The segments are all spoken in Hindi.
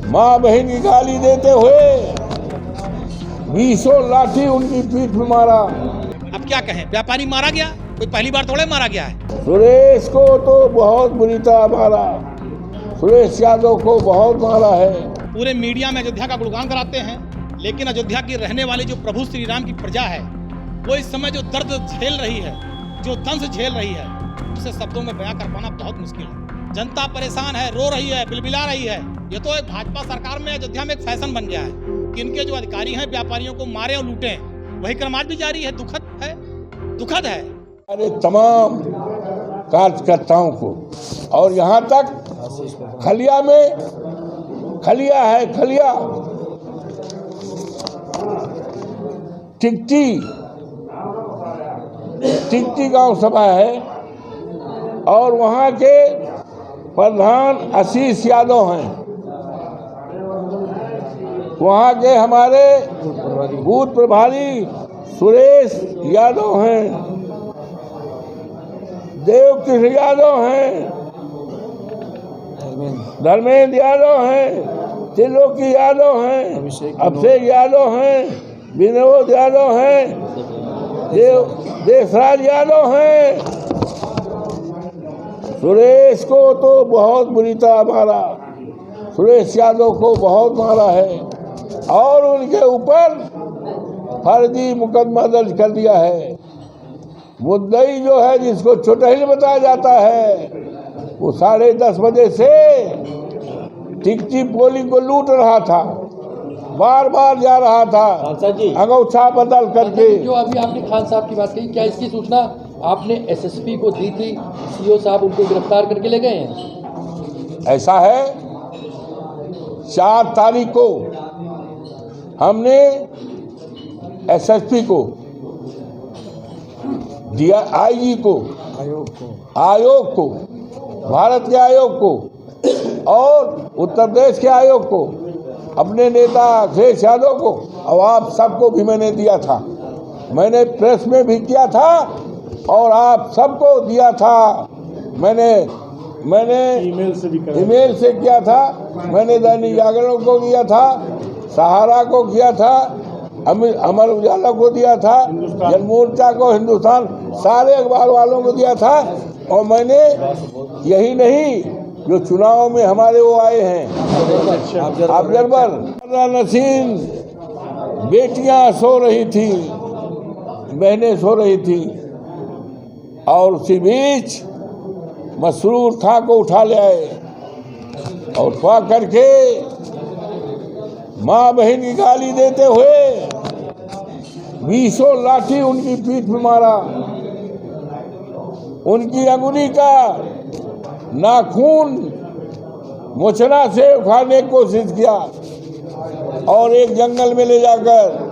माँ बहन की गाली देते हुए 20 लाठी उनकी पीठ में मारा। अब क्या कहें, व्यापारी मारा गया, कोई पहली बार थोड़े मारा गया है। सुरेश को तो बहुत बुरी तरह मारा, सुरेश यादव को बहुत मारा है। पूरे मीडिया में अयोध्या का गुणगान कराते हैं, लेकिन अयोध्या की रहने वाली जो प्रभु श्री राम की प्रजा है, वो इस समय जो दर्द झेल रही है, जो दंश झेल रही है, उसे शब्दों में बयां कर पाना बहुत मुश्किल है। जनता परेशान है, रो रही है, बिलबिला रही है। ये तो एक भाजपा सरकार में अयोध्या में एक फैशन बन गया है कि इनके जो अधिकारी हैं व्यापारियों को मारे और लूटे। वही क्रम आज भी जारी है। दुखद है अरे तमाम कार्यकर्ताओं को, और यहाँ तक खलिया में खलिया टिकटी गांव सभा है और वहाँ के प्रधान आशीष यादव हैं, वहाँ के हमारे बूथ प्रभारी सुरेश यादव हैं, देव कृष्ण यादव हैं, धर्मेंद्र यादव हैं, त्रिलोकी यादव हैं, अभिषेक यादव हैं, विनोद यादव हैं, देशराज यादव हैं। सुरेश को तो बहुत बुरी तरह मारा, सुरेश यादव को बहुत मारा है और उनके ऊपर फर्जी मुकदमा दर्ज कर दिया है। मुद्दई जो है, जिसको चुटैल बताया जाता है, वो 10:30 बजे से टिकटी पोलिंग को लूट रहा था, बार बार जा रहा था अंगूठा बदल करके। जो अभी आपने खान साहब की बात कही, क्या इसकी सूचना आपने एसएसपी को दी थी? सीओ साहब उनको गिरफ्तार करके ले गए हैं? ऐसा है, 4 तारीख को हमने एसएसपी को दिया, आईजी को, आयोग को, भारत के आयोग को और उत्तर प्रदेश के आयोग को, अपने नेता अखिलेश यादव को और आप सबको भी मैंने दिया था। मैंने प्रेस में भी किया था और आप सबको दिया था। मैंने ईमेल से किया था, मैंने दैनिक जागरण को दिया था, सहारा को किया था, अमर उजाला को दिया था, जनमोर्चा को, हिंदुस्तान, सारे अखबार वालों को दिया था। और मैंने यही नहीं, जो चुनाव में हमारे वो आए हैं ऑब्जर्वर, नसीन, बेटियां सो रही थी, बहनें सो रही थी और उसी बीच मसरूर खां को उठा ले आए और उठवा करके माँ बहन की गाली देते हुए 20 लाठी उनकी पीठ में मारा। उनकी अंगुली का नाखून मोचना से उखाड़ने की कोशिश किया और एक जंगल में ले जाकर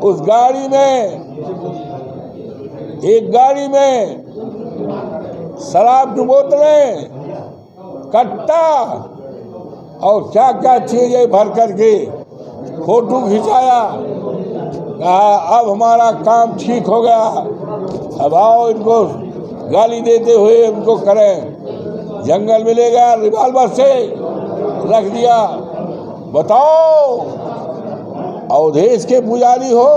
उस गाड़ी में शराब की बोतलें, कट्टा और क्या क्या चीजें भर करके फोटो खिंचाया। कहा अब हमारा काम ठीक हो गया, अब आओ इनको गाली देते हुए उनको करें। जंगल में ले गया, रिवाल्वर से रख दिया। बताओ, अवधेश के पुजारी हो,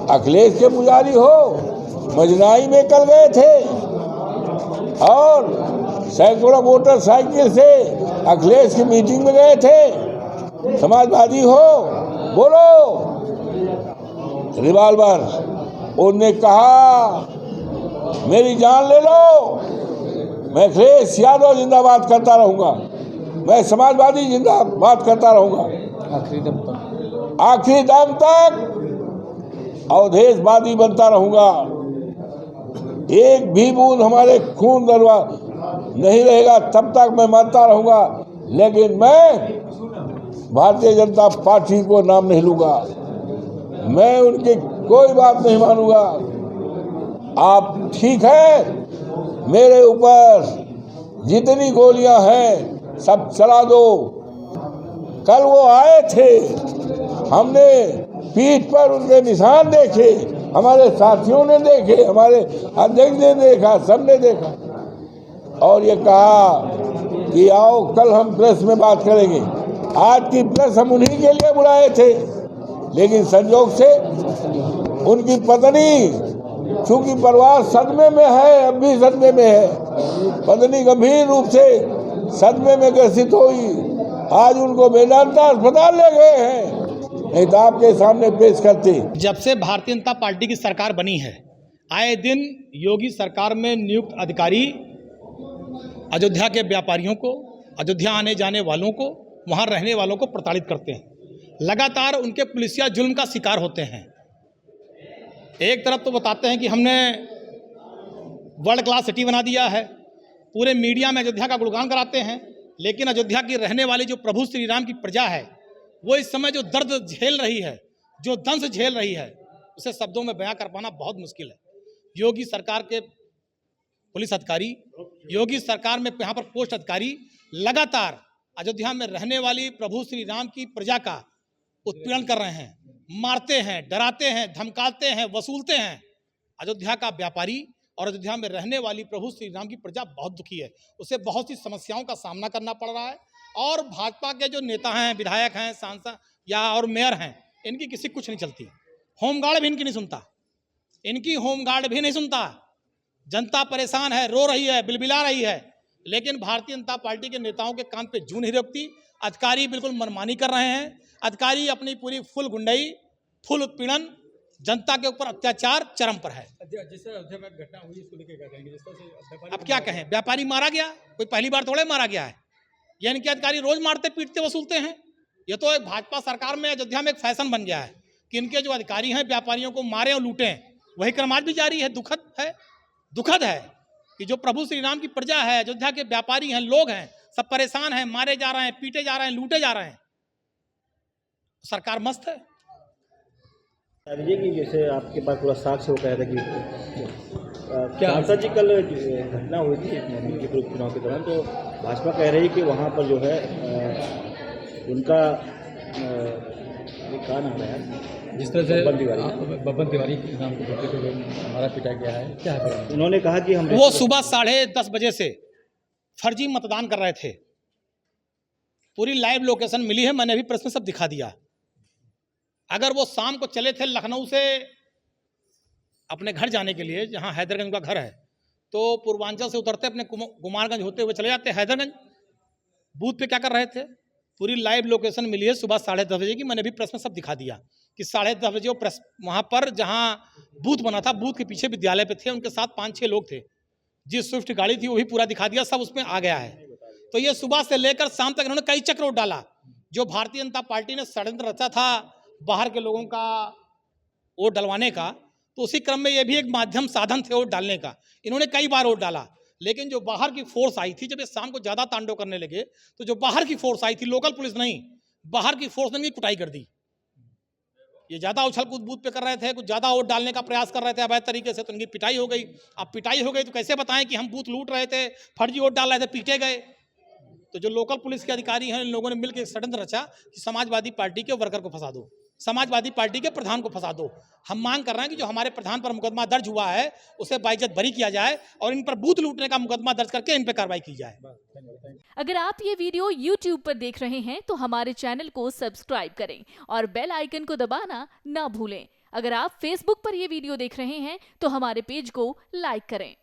अखिलेश के पुजारी हो, मजनाई में कल गए थे और सैकड़ों मोटरसाइकिल से अखिलेश की मीटिंग में गए थे। समाजवादी हो, बोलो। रिवाल्वर, उन्होंने कहा मेरी जान ले लो, मैं अखिलेश यादव जिंदाबाद करता रहूंगा, मैं समाजवादी जिंदाबाद करता रहूंगा आखिरी दम तक अवधेशवादी बनता रहूंगा। एक भी बूंद हमारे खून दरवा नहीं रहेगा तब तक मैं मरता रहूंगा, लेकिन मैं भारतीय जनता पार्टी को नाम नहीं लूंगा, मैं उनकी कोई बात नहीं मानूंगा। आप ठीक है, मेरे ऊपर जितनी गोलियां हैं सब चला दो। कल वो आए थे, हमने पीठ पर उनके निशान देखे, हमारे साथियों ने देखे, हमारे अध्यक्ष ने देखा, सबने देखा और ये कहा कि आओ कल हम प्रेस में बात करेंगे। आज की प्रेस हम उन्हीं के लिए बुलाए थे, लेकिन संयोग से उनकी पत्नी, चूंकि परिवार सदमे में है, अब भी सदमे में है, पत्नी गंभीर रूप से सदमे में ग्रसित हुई। आज उनको मेदांता अस्पताल ले गए हैं, नहीं तो आपके सामने पेश करते। जब से भारतीय जनता पार्टी की सरकार बनी है, आए दिन योगी सरकार में नियुक्त अधिकारी अयोध्या के व्यापारियों को, अयोध्या आने जाने वालों को, वहां रहने वालों को प्रताड़ित करते हैं। लगातार उनके पुलिसिया जुल्म का शिकार होते हैं। एक तरफ तो बताते हैं कि हमने वर्ल्ड क्लास सिटी बना दिया है, पूरे मीडिया में अयोध्या का गुणगान कराते हैं, लेकिन अयोध्या की रहने वाली जो प्रभु श्री राम की प्रजा है, वो इस समय जो दर्द झेल रही है, जो दंश झेल रही है, उसे शब्दों में बयां कर पाना बहुत मुश्किल है। योगी सरकार के पुलिस अधिकारी, योगी सरकार में यहाँ पर पोस्ट अधिकारी लगातार अयोध्या में रहने वाली प्रभु श्री राम की प्रजा का उत्पीड़न कर रहे हैं, मारते हैं, डराते हैं, धमकाते हैं, वसूलते हैं। अयोध्या का व्यापारी और अयोध्या में रहने वाली प्रभु श्री राम की प्रजा बहुत दुखी है, उसे बहुत सी समस्याओं का सामना करना पड़ रहा है। और भाजपा के जो नेता हैं, विधायक हैं, सांसद या और मेयर हैं, इनकी किसी कुछ नहीं चलती। होमगार्ड भी इनकी नहीं सुनता, इनकी होमगार्ड भी नहीं सुनता। जनता परेशान है, रो रही है, बिलबिला रही है, लेकिन भारतीय जनता पार्टी के नेताओं के कान पे जूं नहीं रोकती। अधिकारी बिल्कुल मनमानी कर रहे हैं। अधिकारी अपनी पूरी फुल गुंडाई, फुल उत्पीड़न, जनता के ऊपर अत्याचार चरम पर है। जिस तरह अयोध्या में घटना हुई, इसको लेकर क्या कहेंगे? जिस तरह से अब क्या कहें, व्यापारी मारा गया, कोई पहली बार थोड़े मारा गया है। ये इनके अधिकारी रोज मारते पीटते वसूलते हैं। ये तो एक भाजपा सरकार में अयोध्या में एक फैशन बन गया है कि इनके जो अधिकारी हैं व्यापारियों को मारे और लूटें। वही क्रम आज भी जारी है। दुखद है कि जो प्रभु श्री राम की प्रजा है, अयोध्या के व्यापारी हैं, लोग हैं, सब परेशान हैं, मारे जा रहे हैं, पीटे जा रहे हैं, लूटे जा रहे हैं। सरकार मस्त है। विजय की जैसे आपके पास पूरा साक्ष्य हो कहा था कि क्या सांसद जी कल घटना हुई थी मणिपुर चुनाव के दौरान, तो भाजपा कह रही है कि वहाँ पर जो है उनका कहा नाम है, जिस तरह से बब्बन तिवारी के नाम को बोलते हुए हमारा पिटा गया है, क्या है? उन्होंने कहा कि हम वो सुबह 10:30 बजे से फर्जी मतदान कर रहे थे। पूरी लाइव लोकेशन मिली है, मैंने भी प्रेस में सब दिखा दिया। अगर वो शाम को चले थे लखनऊ से अपने घर जाने के लिए, जहां हैदरगंज का घर है, तो पूर्वांचल से उतरते अपने कुमारगंज होते हुए चले जाते हैदरगंज। बूथ पे क्या कर रहे थे, पूरी लाइव लोकेशन मिली है सुबह 10:30 बजे की। मैंने भी प्रेस में सब दिखा दिया कि 10:30 बजे वो प्रेस वहां पर जहां बूथ बना था, बूथ के पीछे विद्यालय पे थे, उनके साथ 5-6 लोग थे। जिस स्विफ्ट गाड़ी थी वो भी पूरा दिखा दिया, सब उसमें आ गया है। तो ये सुबह से लेकर शाम तक इन्होंने कई चक्र डाला। जो भारतीय जनता पार्टी ने षड्यंत्र रचा था बाहर के लोगों का वोट डलवाने का, तो उसी क्रम में ये भी एक माध्यम साधन थे वोट डालने का। इन्होंने कई बार वोट डाला, लेकिन जो बाहर की फोर्स आई थी, जब ये शाम को ज्यादा तांडव करने लगे, तो जो बाहर की फोर्स आई थी, लोकल पुलिस नहीं, बाहर की फोर्स ने इनकी कुटाई कर दी। ये ज्यादा उछल कूद बूथ पे कर रहे थे, कुछ ज्यादा वोट डालने का प्रयास कर रहे थे अवैध तरीके से, तो इनकी पिटाई हो गई। अब पिटाई हो गई तो कैसे बताएं कि हम बूथ लूट रहे थे, फर्जी वोट डाल रहे थे, पीटे गए। तो जो लोकल पुलिस के अधिकारी हैं, इन लोगों ने मिलकर एक षड्यंत्र रचा कि समाजवादी पार्टी के वर्कर को फंसा दो, समाजवादी पार्टी के प्रधान को फंसा दो। हम मांग कर रहे हैं कि जो हमारे प्रधान पर मुकदमा दर्ज हुआ है उसे बाइज्जत बरी किया जाए और इन पर बूथ लूटने का मुकदमा दर्ज करके इन पर कार्रवाई की जाए। अगर आप ये वीडियो YouTube पर देख रहे हैं तो हमारे चैनल को सब्सक्राइब करें और बेल आइकन को दबाना ना भूलें। अगर आप Facebook पर ये वीडियो देख रहे हैं तो हमारे पेज को लाइक करें।